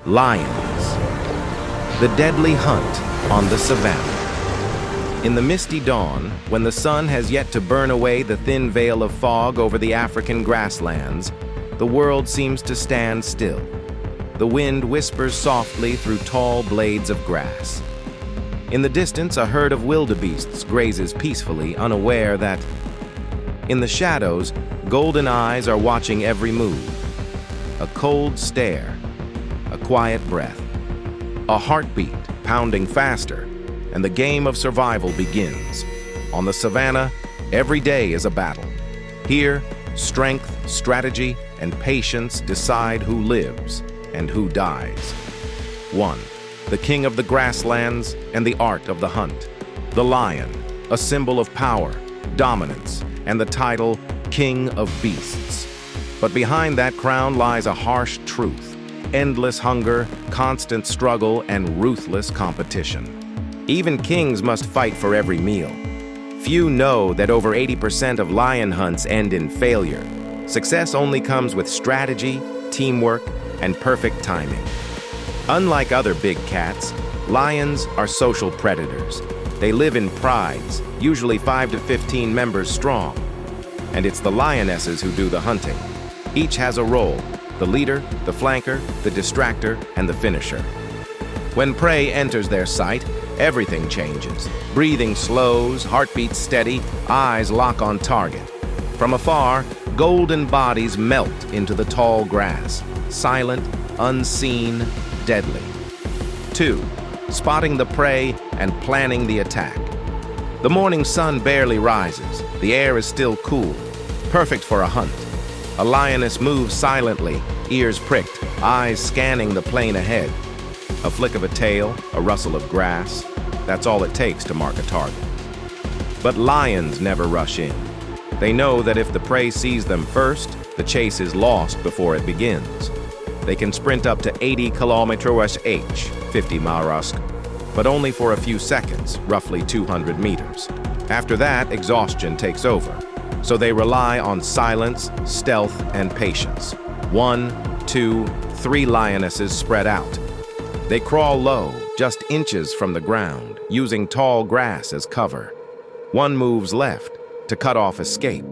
Lions. The deadly hunt on the Savanna. In the misty dawn, when the sun has yet to burn away the thin veil of fog over the African grasslands, the world seems to stand still. The wind whispers softly through tall blades of grass. In the distance, a herd of wildebeests grazes peacefully, unaware that, in the shadows, golden eyes are watching every move. A cold stare, a quiet breath, a heartbeat pounding faster, and the game of survival begins. On the Savanna, every day is a battle. Here, strength, strategy, and patience decide who lives and who dies. 1. The king of the grasslands and the art of the hunt. The lion, a symbol of power, dominance, and the title King of Beasts. But behind that crown lies a harsh truth: endless hunger, constant struggle, and ruthless competition. Even kings must fight for every meal. Few know that over 80% of lion hunts end in failure. Success only comes with strategy, teamwork, and perfect timing. Unlike other big cats, lions are social predators. They live in prides, usually 5 to 15 members strong. And it's the lionesses who do the hunting. Each has a role: the leader, the flanker, the distractor, and the finisher. When prey enters their sight, everything changes. Breathing slows, heartbeat steady, eyes lock on target. From afar, golden bodies melt into the tall grass, silent, unseen, deadly. 2. Spotting the prey and planning the attack. The morning sun barely rises. The air is still cool, perfect for a hunt. A lioness moves silently, ears pricked, eyes scanning the plain ahead. A flick of a tail, a rustle of grass, that's all it takes to mark a target. But lions never rush in. They know that if the prey sees them first, the chase is lost before it begins. They can sprint up to 80 km/h, 50 mph, but only for a few seconds, roughly 200 meters. After that, exhaustion takes over, so they rely on silence, stealth, and patience. 1, 2, 3 lionesses spread out. They crawl low, just inches from the ground, using tall grass as cover. One moves left to cut off escape.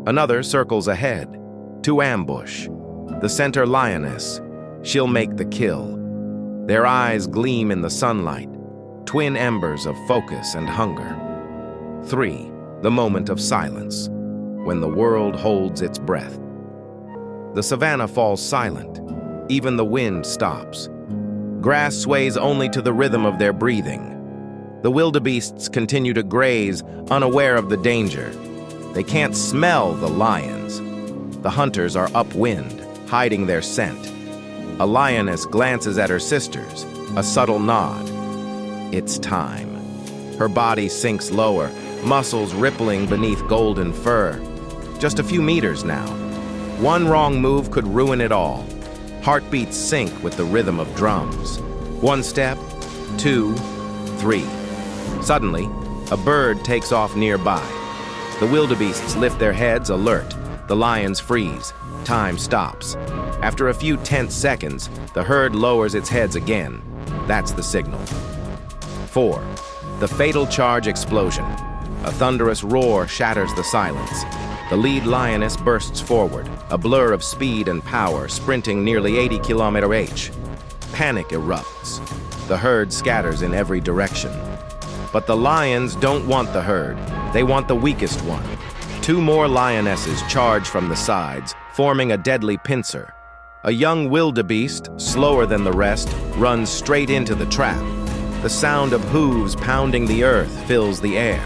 Another circles ahead to ambush. The center lioness, she'll make the kill. Their eyes gleam in the sunlight, twin embers of focus and hunger. 3. The moment of silence, when the world holds its breath. The Savanna falls silent. Even the wind stops. Grass sways only to the rhythm of their breathing. The wildebeests continue to graze, unaware of the danger. They can't smell the lions. The hunters are upwind, hiding their scent. A lioness glances at her sisters, a subtle nod. It's time. Her body sinks lower, muscles rippling beneath golden fur. Just a few meters now. One wrong move could ruin it all. Heartbeats sync with the rhythm of drums. 1 step, 2, 3. Suddenly, a bird takes off nearby. The wildebeests lift their heads, alert. The lions freeze. Time stops. After a few tense seconds, the herd lowers its heads again. That's the signal. 4. The fatal charge explosion. A thunderous roar shatters the silence. The lead lioness bursts forward, a blur of speed and power, sprinting nearly 80 km/h. Panic erupts. The herd scatters in every direction. But the lions don't want the herd. They want the weakest one. 2 more lionesses charge from the sides, forming a deadly pincer. A young wildebeest, slower than the rest, runs straight into the trap. The sound of hooves pounding the earth fills the air.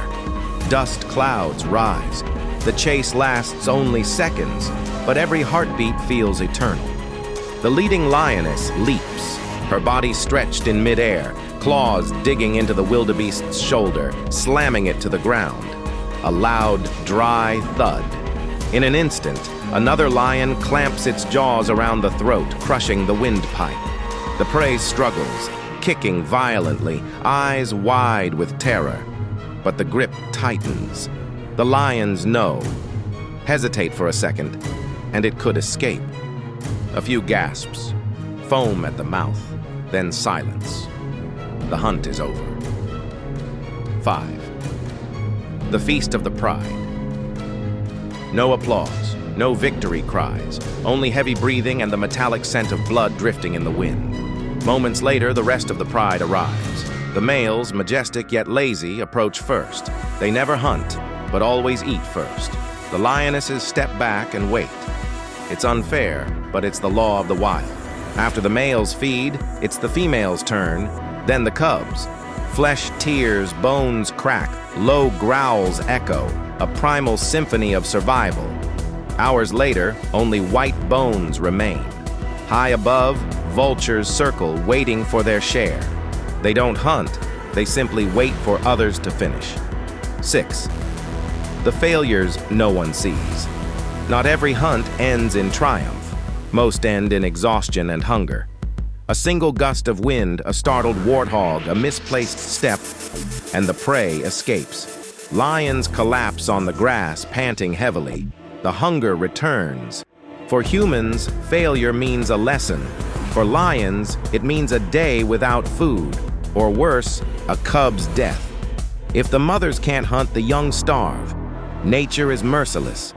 Dust clouds rise. The chase lasts only seconds, but every heartbeat feels eternal. The leading lioness leaps, her body stretched in midair, claws digging into the wildebeest's shoulder, slamming it to the ground. A loud, dry thud. In an instant, another lion clamps its jaws around the throat, crushing the windpipe. The prey struggles, kicking violently, eyes wide with terror. But the grip tightens. The lions know. Hesitate for a second, and it could escape. A few gasps, foam at the mouth, then silence. The hunt is over. 5. The Feast of the Pride. No applause, no victory cries, only heavy breathing and the metallic scent of blood drifting in the wind. Moments later, the rest of the pride arrives. The males, majestic yet lazy, approach first. They never hunt, but always eat first. The lionesses step back and wait. It's unfair, but it's the law of the wild. After the males feed, it's the females' turn, then the cubs. Flesh tears, bones crack, low growls echo, a primal symphony of survival. Hours later, only white bones remain. High above, vultures circle, waiting for their share. They don't hunt, they simply wait for others to finish. 6. The failures no one sees. Not every hunt ends in triumph. Most end in exhaustion and hunger. A single gust of wind, a startled warthog, a misplaced step, and the prey escapes. Lions collapse on the grass, panting heavily. The hunger returns. For humans, failure means a lesson. For lions, it means a day without food, or worse, a cub's death. If the mothers can't hunt, the young starve. Nature is merciless.